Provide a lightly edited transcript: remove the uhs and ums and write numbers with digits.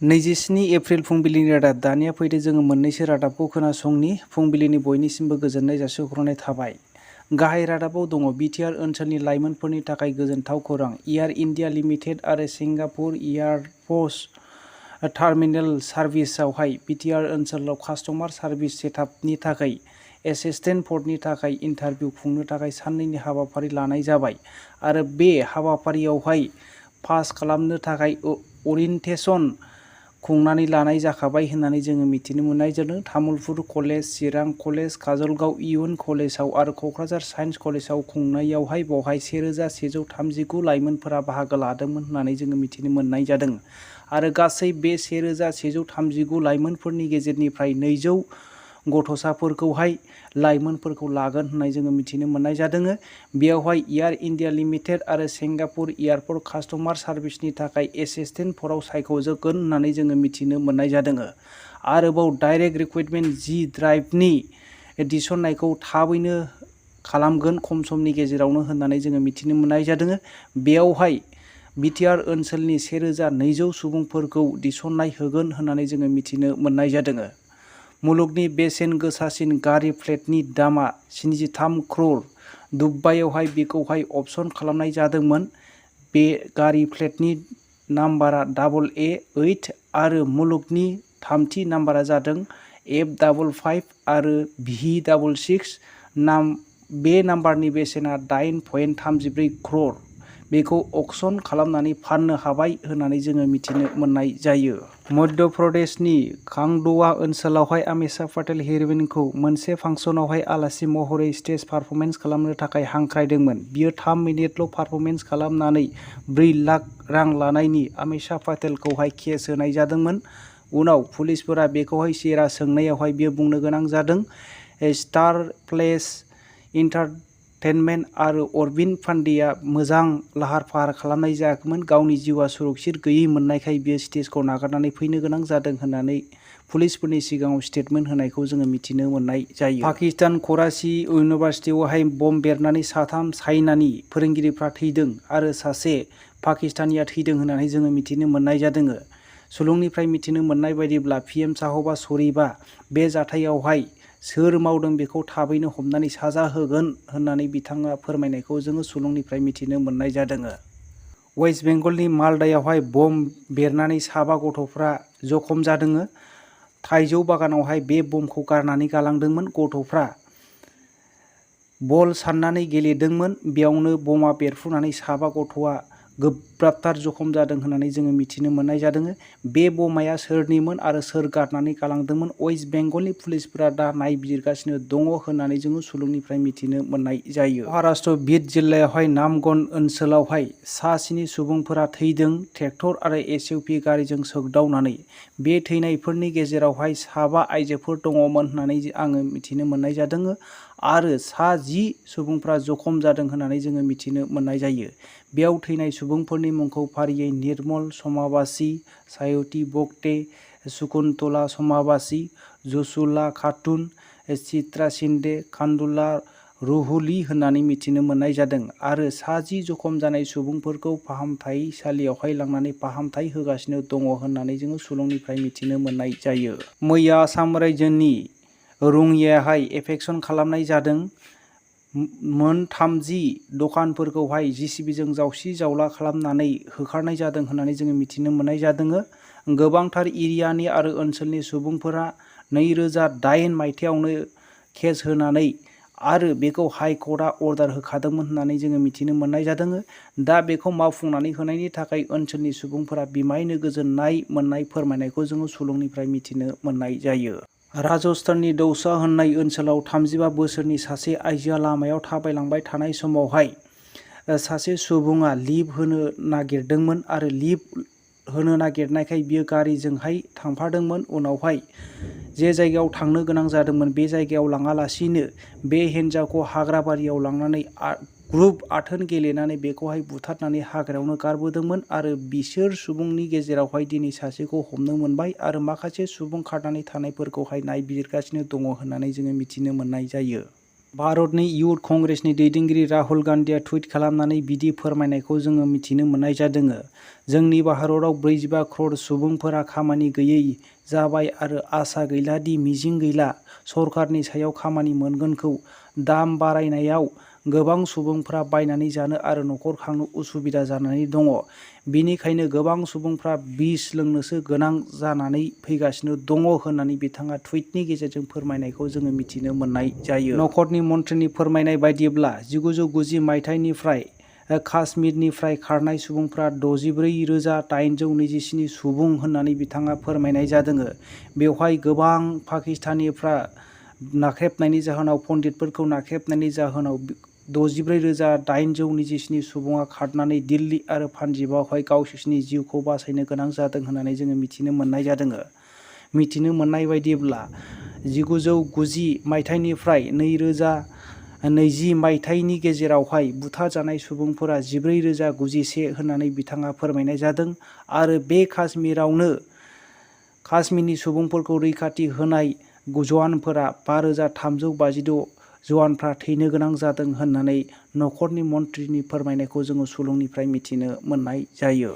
27 April फुंबिलिनि रादाब। दानिया फैदो जोङो मोननैसो रादाबखौ खोनासंनि। फुंबिलिनि बयनिसिमबो गोजोननाय जासिहरनाय थाबाय। गाहाय रादाबाव दङ बिटिआर ओनसोलनि लाइमोनफोरनि थाखाय गोजोनथाव खौरां। एयार इन्डिया लिमिटेड आरो सिंगापुर एयारपर्ट टार्मिनेल सार्भिसआवहाय बिटिआर ओनसोलाव कास्टमार सार्भिस सेटआपनि थाखाय एसिस्टेन्ट पदनि थाखाय इन्टारभिउ खुंनो थाखाय साननैनि हाबाफारि लानाय जाबाय आरो बे हाबाफारियावहाय पास खालामनो थाखाय ओरिएन्टेसन खुंनानै लानाय जाखाबाय होननानै जोङो मिथिनो मोननाय जादों। तामुलपुर कलेज, चिरां कलेज, काजलगाव इउएन कलेजाव आरो क'क्राझार साइन्स कलेजाव खुंनायावहाय बेवहाय 1139 लाइमोनफोरा बाहागो लादोंमोन होननानै जोङो मिथिनो मोननाय जादों आरो गासै बे 1139 लाइमोनफोरनि गेजेरनिफ्राय 200 गथ'साफोरखौहाय लाइमोनफोरखौ लागोन होननाय जोङो मिथिनो मोननाय जादों। बेयावहाय एयार इन्डिया लिमिटेड आरो सिंगापुर एयारपर्ट कास्टमार सार्भिसनि थाखाय एसिस्टेन्ट पदआव सायख'जोबगोन होननानै जोङो मिथिनो मोननाय जादों। आरोबाव डाइरेक्ट रिक्रुटमेन्ट जि ड्राइभनि थिसननायखौ थाबैनो खालामगोन खम समनि गेजेरावनो होननानै जोङो मिथिनो मोननाय जादों। बेयावहाय बिटिआर ओनसोलनि 1200 सुबुंफोरखौ थिसननाय होगोन होननानै जोङो मिथिनो मोननाय जादों। मुलुगनि बेसेन गोसासिन गारि फ्लेटनि दामा 73 क्रर। दुबाइयावहाय बेखौहाय अपसन खालामनाय जादोंमोन। बे गारि फ्लेटनि नाम्बारा AA8 आरो मुलुगनि थामथि नाम्बारा जादों F55 आरो V66। बे नाम्बारनि बेसेना 8.34 क्रर। बेखौ अक्सन खालामनानै फाननो हाबाय होननानै जोङो मिथिनो मोननाय जायो। मध्य प्रदेशनि खांडवा ओनसोलावहाय आमिषा पटेल हिर'इनखौ मोनसे फांसनावहाय आलासि महरै स्टेज पारफर्मेन्स खालामनो थाखाय हांख्रायदोंमोन। बियो 3 मिनिटल' पारफर्मेन्स खालामनानै 4 लाख रां लानायनि आमिषा पटेलखौहाय केस होनाय जादोंमोन। उनाव पुलिसफोरा बेखौहाय जेरा सोंनायावहाय बियो बुंनो गोनां जादों स्टार प्लेस एन्टारटेनमेन्ट आरो अरविन्द पान्डेआ मोजां लाहार फाहार खालामनाय जायाखैमोन। गावनि जिउआ सुरक्षित गैयै मोननायखाय बियो स्टेजखौ नागारनानै फैनो गोनां जादों होननानै पुलिसफोरनि सिगाङाव स्टेटमेन्ट होनायखौ जोङो मिथिनो मोननाय जायो। पाकिस्तान कराची इउनिभार्सिटियावहाय बम बेरनानै 3 चाइनानि फोरोंगिरिफ्रा थैदों आरो सासे पाकिस्तानिया थैदों होननानै जोङो मिथिनो मोननाय जादों। सुलुंनिफ्राय मिथिनो मोननाय बायदिब्ला PM साहबा सरिबा बे जाथायावहाय सोर मावदों बेखौ थाबैनो हमनानै साजा होगोन होननानै बिथाङा फोरमायनायखौ जोङो सुलुंनिफ्राय मिथिनो मोननाय जादों। वेस्ट बेंगलनि मालदायावहाय बम बेरनानै 7 गथ'फ्रा जखम जादों। थाइजौ बागानावहाय बे बमखौ गारनानै गालांदोंमोन। गथ'फ्रा बल साननानै गेलेदोंमोन। बेयावनो बमा बेरफ्रुनानै 7 गथ'आ गोब्राबथार जखम जादों होननानै जोङो मिथिनो मोननाय जादों। बे बमाया सोरनिमोन आरो सोर गारनानै गालांदोंमोन वेस्ट बेंगलनि पुलिसफोरा दा नायबिजिरगासिनो दङ होननानै जोङो सुलुंनिफ्राय मिथिनो मोननाय जायो। महाराष्ट्र बिड जिल्लायावहाय नामगन ओनसोलावहाय 7 सुबुंफोरा थैदों ट्रेक्टर आरो SUV गारिजों सौग्दावनानै। बे थैनायफोरनि गेजेरावहाय 7 आइजोफोर दङमोन होननानै आङो मिथिनो मोननाय जादों आरो 10 सुबुंफ्रा जखम जादों होननानै जोङो मिथिनो मोननाय जायो। बेयाव थैनाय सुबुंफोरनि मुंखौ फारियै निर्मल समाबासी, सायती बगटे, शकुन्तला समाबासी, जसुला खातुन, चित्रा शिन्दे, कान्दुला रुहुली होननानै मिथिनो मोननाय जादों आरो 10 जखम जानाय सुबुंफोरखौ फाहामथायसालियावहाय लांनानै फाहामथाय होगासिनो दङ होननानै जोङो सुलुंनिफ्राय मिथिनो मोननाय जायो। मैया आसाम रायजोनि रङियाहाय एफेक्सन खालामनाय जादों। मोन 30 दखानफोरखौहाय JCBजों जावसि जावला खालामनानै होखारनाय जादों होननानै जोङो मिथिनो मोननाय जादों। गोबांथार एरियानि आरो ओनसोलनि सुबुंफोरा 2008 मायथाइयावनो केस होनानै आरो बेखौ हाइकर्टआ अर्डार होखादोंमोन होननानै जोङो मिथिनो मोननाय जादों। दा बेखौ मावफुंनानै होनायनि थाखाय ओनसोलनि सुबुंफोरा बिमायनो गोजोननाय मोननाय फोरमायनायखौ जोङो सुलुंनिफ्राय मिथिनो मोननाय जायो। राजस्थाननि दौसा होननाय ओनसोलाव 35 बोसोरनि सासे आइजोआ लामायाव थाबायलांबाय थानाय समावहाय सासे सुबुङा लिफ्ट होनो नागिरदोंमोन आरो लिफ्ट होनो नागिरनायखाय बियो गारिजोंहाय थांफादोंमोन। उनावहाय जे जायगायाव थांनो गोनां जादोंमोन बे जायगायाव लाङालासिनो बे हिन्जावखौ हाग्राबारियाव लांनानै ग्रुप आथोन गेलेनानै बेखौहाय बुथारनानै हाग्रायावनो गारबोदोंमोन आरो बिसोर सुबुंनि गेजेरावहाय दिनै सासेखौ हमनो मोनबाय आरो माखासे सुबुं खारनानै थानायफोरखौहाय नायबिजिरगासिनो दङ होननानै जोङो मिथिनो मोननाय जायो। भारतनि इयुथ कंग्रेसनि दैदेनगिरि राहुल गान्धीआ टुइट खालामनानै बिदि फोरमायनायखौ जोङो मिथिनो मोननाय जादों। जोंनि भारताव 45 करोड़ सुबुंफोरा खामानि गैयै जाबाय आरो आसा गैला दि मिजिं गैला सरकारनि सायाव खामानि मोनगोनखौ। दाम बारायनायाव गोबां सुबुंफ्रा बायनानै जानो आरो न'खर खांनो उसुबिदा जानानै दङ। बिनिखायनो गोबां सुबुंफ्रा बिस लोंनोसो गोनां जानानै फैगासिनो दङ होननानै बिथाङा टुइटनि गेजेरजों फोरमायनायखौ जोङो मिथिनो मोननाय जायो। नखरनि मन्थ्रिनि फोरमायनाय बायदिब्ला 1990 मायथाइनिफ्राय काश्मीरनिफ्राय खारनाय सुबुंफ्रा 64,827 सुबुं होननानै बिथाङा फोरमायनाय जादों। बेवहाय गोबां पाकिस्तानिफ्रा नाख्रेबनायनि जाहोनाव पन्डितफोरखौ नाख्रेबनायनि जाहोनाव 64,827 सुबुङा खारनानै दिल्ली आरो पान्जाबावहाय गावसोरनि जिउखौ बासायनो गोनां जादों होननानै जोङो मिथिनो मोननाय जादों। मिथिनो मोननाय बायदिब्ला 1990 मायथाइनिफ्राय 2020 मायथाइनि गेजेरावहाय बुथारजानाय सुबुंफोरा 14,091 होननानै बिथाङा फोरमायनाय जादों आरो बे काश्मीरावनो काश्मीरनि सुबुंफोरखौ रैखाथि होनाय जवानफोरा 5,356 जवानफ्रा थैनो गोनां जादों होननानै नखरनि मन्थ्रिनि फोरमायनायखौ जोङो सुलुंनिफ्राय मिथिनो मोननाय जायो।